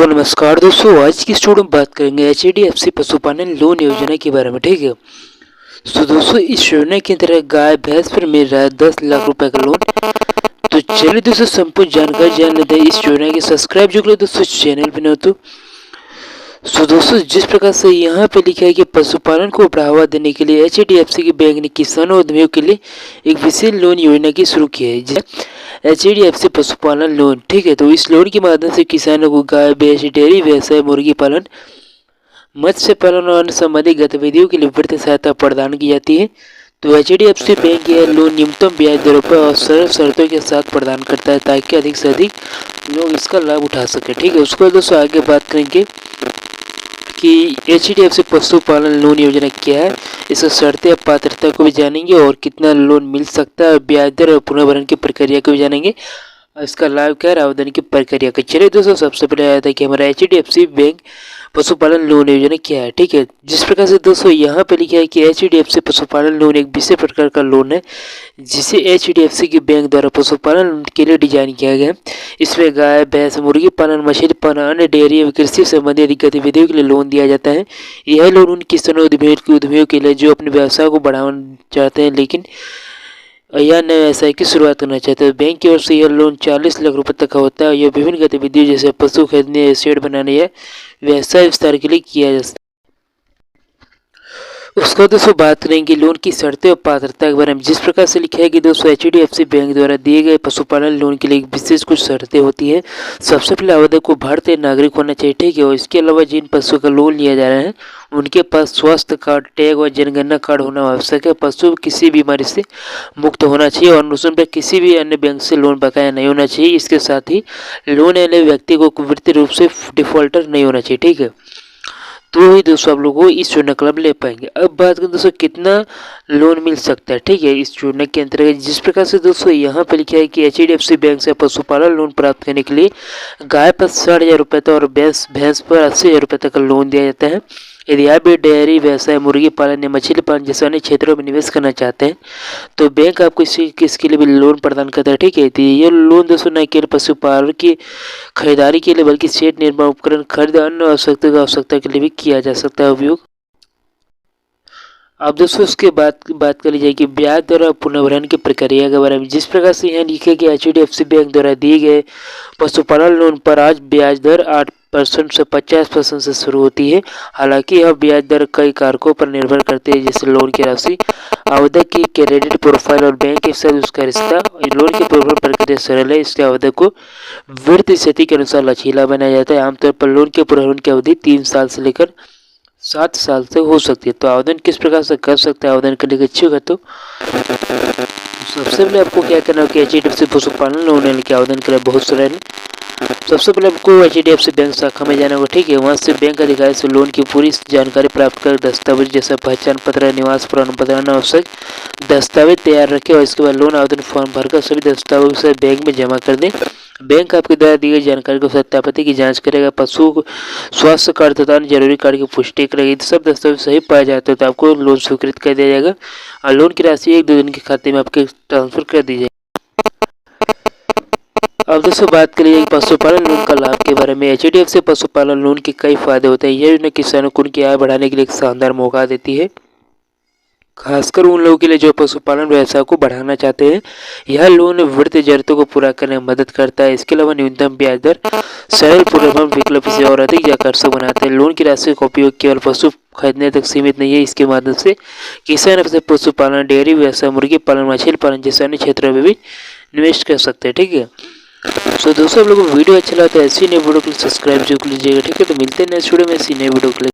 नमस्कार दोस्तों, आज की स्टूडियो में बात करेंगे HDFC पशुपालन लोन योजना के बारे में। ठीक है। दोस्तों, इस योजना के अंतर्गत गाय भैंस पर मिल रहा है 10 लाख रुपए का लोन। तो चलिए दोस्तों, संपूर्ण जानकारी जान लेते हैं इस योजना की। सब्सक्राइब जो करें दोस्तों चैनल पर न तो दोस्तों, जिस प्रकार से यहाँ पे लिखा है कि पशुपालन को बढ़ावा देने के लिए HDFC के बैंक ने किसानों और उद्यमियों के लिए एक विशेष लोन योजना की शुरू की है, HDFC पशुपालन लोन। ठीक है। तो इस लोन के माध्यम से किसानों को गाय भैंस, डेयरी व्यवसाय, मुर्गी पालन, मत्स्य पालन और अन्य संबंधित गतिविधियों के लिए वित्तीय सहायता प्रदान की जाती है। तो HDFC बैंक यह लोन न्यूनतम ब्याज दरों पर और सरल शर्तों के साथ प्रदान करता है ताकि अधिक से अधिक लोग इसका लाभ उठा सके। ठीक है। उसको दोस्तों आगे बात करेंगे कि HDFC पशुपालन लोन योजना क्या है, इसकी शर्तें और पात्रता को भी जानेंगे और कितना लोन मिल सकता है, ब्याज दर और पुनर्भरण की प्रक्रिया को भी जानेंगे, इसका लाभ क्या है, आवेदन की प्रक्रिया का। चलिए दोस्तों, सबसे पहले आया था कि हमारा HDFC बैंक पशुपालन लोन योजना क्या है। ठीक है। जिस प्रकार से दोस्तों यहाँ पे लिखा है कि HDFC पशुपालन लोन एक विशेष प्रकार का लोन है जिसे HDFC के बैंक द्वारा पशुपालन के लिए डिजाइन किया गया है। इसमें गाय भैंस, मुर्गी पालन, मछली पालन, अन्य डेयरी और कृषि संबंधी अधिक गतिविधियों के लिए लोन दिया जाता है। यह लोन उन किसानों उद्यमियों के लिए जो अपने व्यवसाय को बढ़ाना चाहते हैं लेकिन या नए व्यवसाय की शुरुआत करना चाहते हैं। बैंक की ओर से यह लोन 40 लाख रुपए तक का होता है। यह विभिन्न गतिविधियों जैसे पशु खरीदने, शेड बनाने या व्यवसाय विस्तार के लिए किया जा सकता है। उसका दोस्तों बात करेंगे लोन की शर्तें और पात्रता के बारे में। जिस प्रकार से लिखा है कि दोस्तों HDFC बैंक द्वारा दिए गए पशुपालन लोन के लिए विशेष कुछ शर्तें होती है। सबसे पहले आवेदक को भारतीय नागरिक होना चाहिए। ठीक है। और इसके अलावा जिन पशुओं का लोन लिया जा रहा है उनके पास स्वास्थ्य कार्ड, टैग और जनगणना कार्ड होना आवश्यक है। पशु किसी बीमारी से मुक्त होना चाहिए और उस पर किसी भी अन्य बैंक से लोन बकाया नहीं होना चाहिए। इसके साथ ही लोन लेने व्यक्ति को वित्तीय रूप से डिफॉल्टर नहीं होना चाहिए। ठीक है। तो ही दोस्तों आप लोगों को इस योजना का लाभ ले पाएंगे। अब बात करें दोस्तों कितना लोन मिल सकता है। ठीक है। इस योजना के अंतर्गत जिस प्रकार से दोस्तों यहाँ पे लिखा है कि HDFC बैंक से पशुपालन लोन प्राप्त करने के लिए गाय पर 60,000 रुपये तक और भैंस पर 80,000 रुपये तक का लोन दिया जाता है। यदि आप भी डेयरी व्यवसाय, मुर्गी पालन या मछली पालन जैसे अन्य क्षेत्रों में निवेश करना चाहते हैं तो बैंक आपको इसके लिए भी लोन प्रदान करता है। ठीक है। तो ये लोन दोस्तों न केवल पशुपालन की खरीदारी के लिए बल्कि शेड निर्माण उपकरण खरीद अन्य आवश्यकता के लिए भी किया जा सकता है उपयोग। अब दोस्तों उसके बात कर लीजिए कि ब्याज दर और पुनर्भरण की प्रक्रिया के बारे में। जिस प्रकार से यहाँ लिखे कि HDFC बैंक द्वारा दिए गए पशुपालन लोन पर आज ब्याज दर 8% से 50% से शुरू होती है। हालांकि यह ब्याज दर कई कारकों पर निर्भर करती है जैसे लोन की राशि, आवेदक की क्रेडिट प्रोफाइल और बैंक के साथ उसका रिश्ता। लोन की पुनर्भरण प्रक्रिया सरल है, इसके आवेदक को वित्तीय स्थिति के अनुसार लचीला बनाया जाता है। आमतौर पर लोन के पुनर्भरण की अवधि 3 साल से लेकर 7 साल तक हो सकती है। तो आवेदन किस प्रकार से कर सकते हैं, आवेदन करने के इच्छुक है तो सबसे पहले आपको क्या करना है कि HDFC पशुपालन लोन लेने के आवेदन करें। बहुत सरल है। सबसे पहले आपको HDFC बैंक शाखा में जाना होगा। ठीक है। वहाँ से बैंक अधिकारी से लोन की पूरी जानकारी प्राप्त कर दस्तावेज जैसे पहचान पत्र, निवास प्रमाण पत्र, आवश्यक दस्तावेज तैयार रखें और इसके बाद लोन आवेदन फॉर्म भरकर सभी दस्तावेज बैंक में जमा कर दें। बैंक आपके द्वारा दी गई जानकारी को सत्यापित की जांच करेगा। पशु स्वास्थ्य कार्ड तथा जरूरी कार्ड की पुष्टि करेगी। तो सब दस्तावेज सही पाए जाते हैं तो आपको लोन स्वीकृत कर दिया जाएगा और लोन की राशि 1-2 दिन के खाते में आपके ट्रांसफर कर दी जाएगी। अब दोस्तों बात करिए पशुपालन लोन का लाभ के बारे में। HDFC पशुपालन लोन के कई फायदे होते हैं। यह योजना किसानों को उनकी आय बढ़ाने के लिए एक शानदार मौका देती है, खासकर उन लोगों के लिए जो पशुपालन व्यवसाय को बढ़ाना चाहते हैं। यह लोन वित्तीय जरूरतों को पूरा करने में मदद करता है। इसके अलावा न्यूनतम ब्याज दर, सरल पुनर्भरण विकल्प इसे और अधिक आकर्षक बनाते हैं। लोन की राशि का उपयोग केवल पशु खरीदने तक सीमित नहीं है। इसके माध्यम से किसान अपने पशुपालन, डेयरी व्यवसाय, मुर्गी पालन, मछली पालन जैसे अन्य क्षेत्रों में भी निवेश कर सकते हैं। ठीक है। दोस्तों आप लोगों को वीडियो अच्छा लगा तो ऐसी नई वीडियो के लिए सब्सक्राइब जरूर कीजिएगा। ठीक है। तो मिलते हैं नेक्स्ट वीडियो में ऐसी नई वीडियो के लिए।